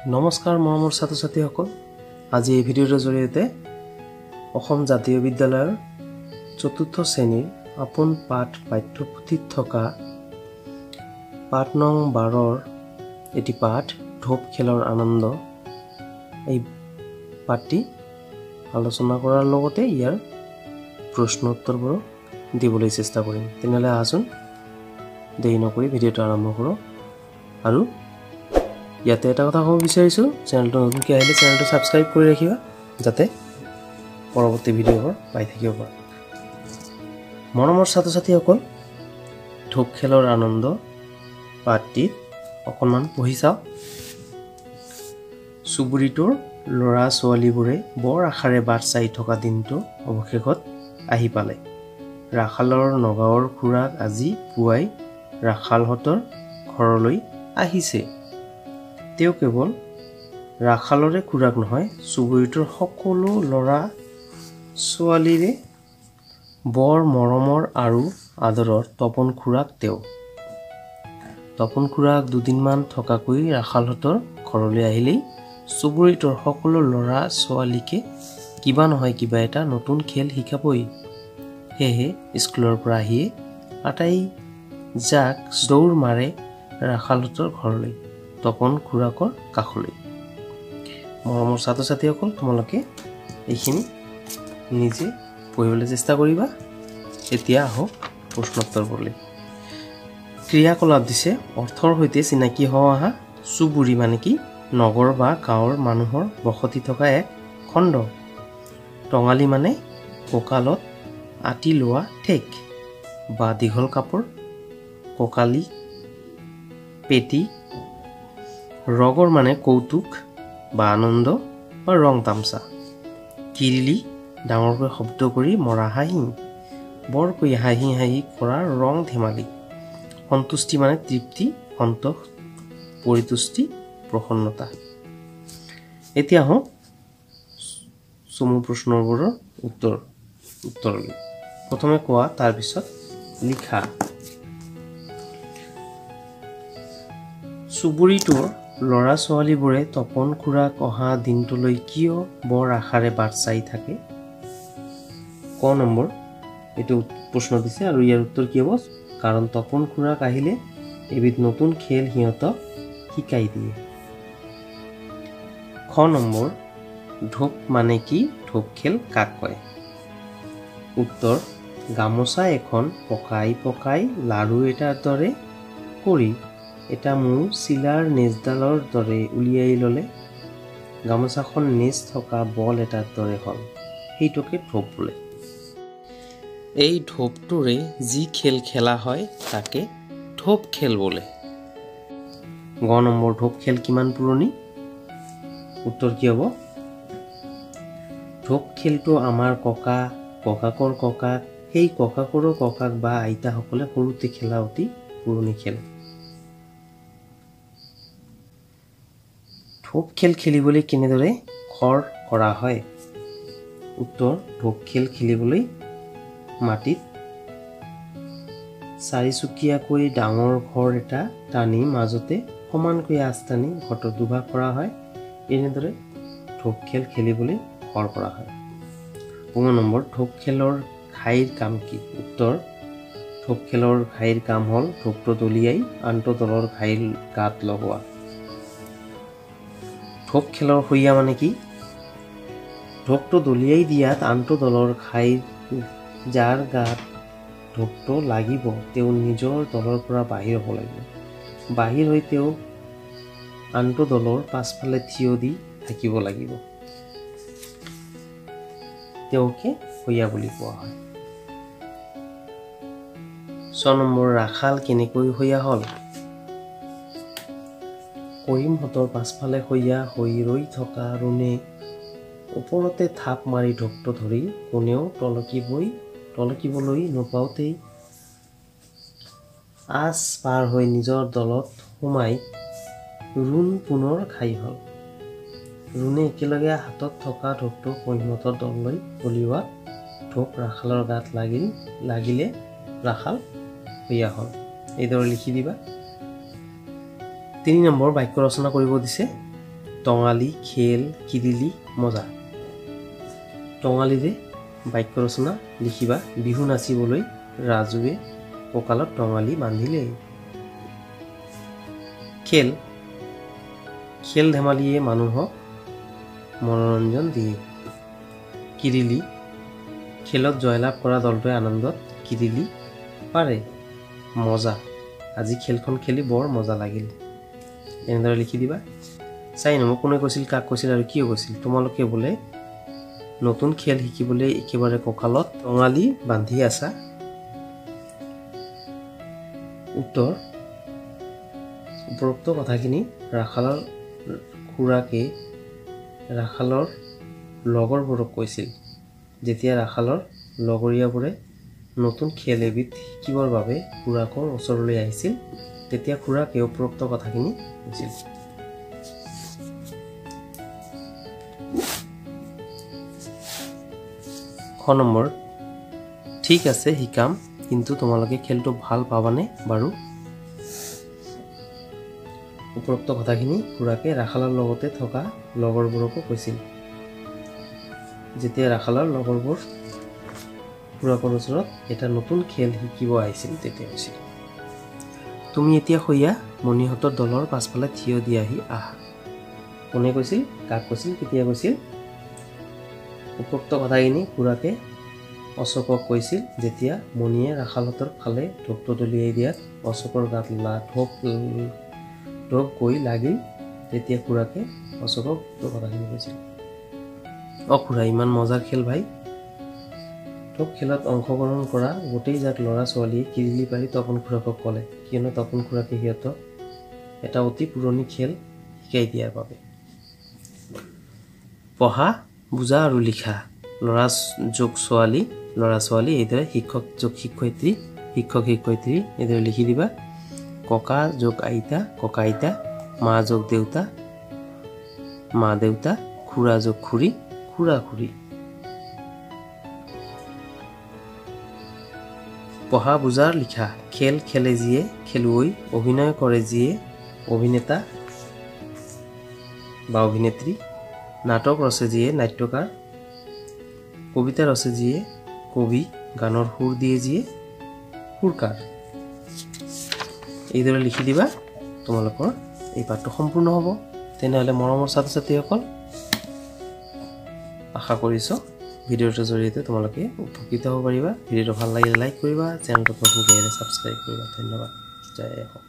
নমস্কাৰ মৰমৰ ছাত্ৰ ছাত্ৰীসকল আজি এই ভিডিঅ'ৰ জৰিয়তে অসম জাতীয় বিদ্যালয়ৰ চতুৰ্থ শ্ৰেণীৰ আপোন পাঠ পাঠ্যপুথিত থকা পাঠ নং 12ৰ এটি পাঠ ঢোপ খেলৰ আনন্দ এই পাঠটি আলোচনা কৰাৰ লগতে ইয়াৰ প্ৰশ্ন উত্তৰবোৰ দিবলৈ চেষ্টা কৰিম তেনেহলে আহচোন দেৰি নকৰি ভিডিঅ'টো আৰম্ভ কৰোঁ আৰু ইয়াতে এটা কথা ক'ব বিচাৰিছো চেনেলটো নতুনকৈ আহিলে চেনেলটো সাবস্ক্ৰাইব কৰি ৰাখিবা যাতে পৰৱৰ্তী ভিডিঅ'বোৰ পাই থাকিব পাৰা মৰমৰ ছাত্ৰ ছাত্ৰীসকল ঢোপ খেলৰ আনন্দ পাঠটি অকণমান পঢ়ি চাও সুবুৰিটোৰ লৰা ছোৱালীবোৰে বৰ আশাৰে বাট চাই থকা দিনটো অৱশেষত আহি পালে ৰাখালৰ নগাঁৱৰ খুৰাক আজি পুৱাই ৰাখালহঁতৰ ঘৰলৈ আহিছে তেওঁ কেৱল ৰাখালৰে খুৰাক নহয় সুবুৰিটোৰ সকলো লৰা ছোৱালীৰে বৰ মৰমৰ আৰু আদৰৰ তপন খুৰাক তেওঁ তপন খুৰাক দুদিনমান থকাকৈ ৰাখালহঁতৰ ঘৰলৈ আহিলেই সুবুৰিটোৰ সকলো লৰা ছোৱালীকে কিবা নহয় কিবা এটা নতুন খেল শিকাবই হেহে স্কুলৰ পৰা আহিয়ে আটাই যাক দৌৰ মাৰে ৰাখালহঁতৰ ঘৰলৈ তপন খুৰাকৰ কাষলৈ মৰমৰ ছাত্ৰ ছাত্ৰীসকল তোমালোকে এইখিনি নিজে পঢ়িবলৈ চেষ্টা কৰিবা এতিয়া আহক প্ৰশ্নোত্তৰবোৰলৈ ক্ৰিয়াকলাপ দিছে অৰ্থৰ সৈতে চিনাকি হোৱা আহা সুবুৰি মানে কি নগৰ বা গাঁৱৰ মানুহৰ বসতি থকা এক খণ্ড টঙালি মানে কঁকালত আটি লোৱা ঠেক বা দীঘল কাপোৰ কঁকালি পেটি ৰগৰ মানে কৌতুক বা আনন্দ বা ৰং তামচা কিৰিলি ডাঙৰকৈ শব্দ কৰি মৰা হাঁহি বৰকৈ হাঁহি হাঁহি কৰা ৰং ধেমালি সন্তুষ্টি মানে তৃপ্তি সন্তোষ পৰিতুষ্টি প্ৰসন্নতা এতিয়া হওক চমু প্ৰশ্নবোৰৰ উত্তৰলৈ প্ৰথমে কোৱা তাৰ পিছত লিখা সুবুৰিটোৰ লৰা ছোৱালীবোৰে তপন খুৰাক অহা দিনটোলৈ কিয় বৰ আশাৰে বাট চাই থাকে ক নম্বৰ এইটো প্ৰশ্ন দিছে আৰু ইয়াৰ উত্তৰ কি হ'ব কাৰণ তপন খুৰাক আহিলে এবিধ নতুন খেল সিহঁতক শিকাই দিয়ে খ নম্বৰ ঢোপ মানে কি ঢোপ খেল কাক কয় উত্তৰ গামোচা এখন পকাই পকাই লাৰু এটাৰ দৰে কৰি এটা মূৰ চিলাৰ নেজডালৰ দৰে উলিয়াই ল'লে গামোচাখন নেজ থকা বল এটাৰ দৰে হ'ল সেইটোকে ঢোপ বোলে এই ঢোপটোৰে যি খেল খেলা হয় তাকে ঢোপ খেল বোলে গ নম্বৰ ঢোপ খেল কিমান পুৰণি উত্তৰ কি হ'ব ঢোপ খেলটো আমাৰ ককাকৰ ককাক সেই ককাকৰো ককাক বা আইতাসকলে সৰুতে খেলা অতি পুৰণি খেল ঢোপ খেল খেলিবলৈ কেনেদৰে খৰ কৰা হয় উত্তৰ ঢোপ খেল খেলিবলৈ মাটিত চাৰিচুকীয়াকৈ ডাঙৰ ঘৰ এটা টানি মাজতে সমানকৈ আঁচ টানি ঘৰটো দুভাগ কৰা হয় এনেদৰে ঢোপ খেল খেলিবলৈ খৰ কৰা হয় 5 নম্বৰ ঢোপ খেলৰ ঘাইৰ কাম কি উত্তৰ ঢোপ খেলৰ ঘাইৰ কাম হ'ল ঢোপটো দলিয়াই আনটো দলৰ ঘাইৰ গাত লগোৱা ঢোপ খেলৰ হৈয়া মানে কি ঢোপটো দলিয়াই দিয়াত আনটো দলৰ ঘাইৰ যাৰ গাত ঢোপটো লাগিব তেওঁ নিজৰ দলৰ পৰা বাহিৰ হ'ব লাগিব বাহিৰ হৈ তেওঁ আনটো দলৰ পাছফালে থিয় দি থাকিব লাগিব তেওঁকে হৈয়া বুলি কোৱা হয় 6 নম্বৰ ৰাখাল কেনেকৈ হৈয়া হ'ল কৰিমহঁতৰ পাছফালে হৈয়া হৈ ৰৈ থকা ৰুণে ওপৰতে থাপ মাৰি ঢোপটো ধৰি কোনেও টলকিবলৈ নোপাওঁতেই আঁচ পাৰ হৈ নিজৰ দলত সোমাই ৰুণ পুনৰ খাই হ'ল ৰুণে একেলগে হাতত থকা ঢোপটো কৰিমহঁতৰ দললৈ দলিওৱাত ঢোপ ৰাখালৰ গাত লাগিলে ৰাখাল হৈয়া হ'ল এইদৰে লিখি দিবা 3 নম্বৰ বাক্য ৰচনা কৰিব দিছে টঙালি খেল কিৰিলি মজা টঙালিৰে বাক্য ৰচনা লিখিবা বিহু নাচিবলৈ ৰাজুৱে কঁকালত টঙালি বান্ধিলে খেল খেল ধেমালিয়ে মানুহক মনোৰঞ্জন দিয়ে কিৰিলি খেলত জয়লাভ কৰা দলটোৱে আনন্দত কিৰিলি পাৰে মজা আজি খেলখন খেলি বৰ মজা লাগিল এনেদৰে লিখি দিবা 4 নম্বৰ কোনে কৈছিল কাক কৈছিল আৰু কিয় কৈছিল তোমালোকে বোলে নতুন খেল শিকিবলৈ একেবাৰে কঁকালত টঙালি বান্ধি আছা উত্তৰ উপৰোক্ত কথাখিনি ৰাখালৰ খুৰাকে ৰাখালৰ লগৰবোৰক কৈছিল যেতিয়া ৰাখালৰ লগৰীয়াবোৰে নতুন খেল এবিধ শিকিবৰ বাবে খুৰাকৰ ওচৰলৈ আহিছিল তেতিয়া খুৰাকে উপৰোক্ত কথাখিনি কৈছিল খ নম্বৰ ঠিক আছে শিকাম কিন্তু তোমালোকে খেলটো ভাল পাবানে বাৰু উপৰোক্ত কথাখিনি খুৰাকে ৰাখালৰ লগতে থকা লগৰবোৰকো কৈছিল যেতিয়া ৰাখালৰ লগৰবোৰ খুৰাকৰ ওচৰত এটা নতুন খেল শিকিব আহিছিল তেতিয়া কৈছিল তুমি এতিয়া হইয়া মণিহঁতৰ দলৰ পাছফালে থিয় দি আহি আহা কোনে কৈছিল কাক কৈছিল কেতিয়া কৈছিল উপৰোক্ত কথাখিনি খুৰাকে অশোকক কৈছিল যেতিয়া মণিয়ে ৰাখালহঁতৰ ফালে ঢোকটো দলিয়াই দিয়াত অশোকৰ গাত ঢোক গৈ লাগিল তেতিয়া খুৰাকে অশোকক কথাখিনি কৈছিল খুৰা ইমান মজাৰ খেল ভাই ঢোক খেলত অংশগ্ৰহণ কৰা গোটেই জাক ল'ৰা ছোৱালীয়ে কিৰিলি পাৰি তপন খুৰাকক ক'লে কিয়নো তপন খুৰাকে সিহঁতক এটা অতি পুৰণি খেল শিকাই দিয়াৰ বাবে পঢ়া বুজা আৰু লিখা ল'ৰা যোগ ছোৱালী ল'ৰা ছোৱালী এইদৰে শিক্ষক যোগ শিক্ষয়িত্ৰী শিক্ষক শিক্ষয়িত্ৰী এইদৰে লিখি দিবা ককা যোগ আইতা ককা আইতা মা যোগ দেউতা মা দেউতা খুৰা যোগ খুৰী খুৰা খুৰী পঢ়া বুজাৰ লিখা খেল খেলে যিয়ে খেলুৱৈ অভিনয় কৰে যিয়ে অভিনেতা বা অভিনেত্ৰী নাটক ৰচে যিয়ে নাট্যকাৰ কবিতা ৰচে যিয়ে কবি গানৰ সুৰ দিয়ে যিয়ে সুৰকাৰ এইদৰে লিখি দিবা তোমালোকৰ এই পাঠটো সম্পূৰ্ণ হ'ব তেনেহ'লে মৰমৰ ছাত্ৰ ছাত্ৰীসকল আশা কৰিছো ভিডিঅ'টোৰ জৰিয়তে তোমালোকে উপকৃত হ'ব পাৰিবা ভিডিঅ'টো ভাল লাগিলে লাইক কৰিবা চেনেলটো নতুনকৈ আহিলে সাবস্ক্ৰাইব কৰিবা ধন্যবাদ জয় অসম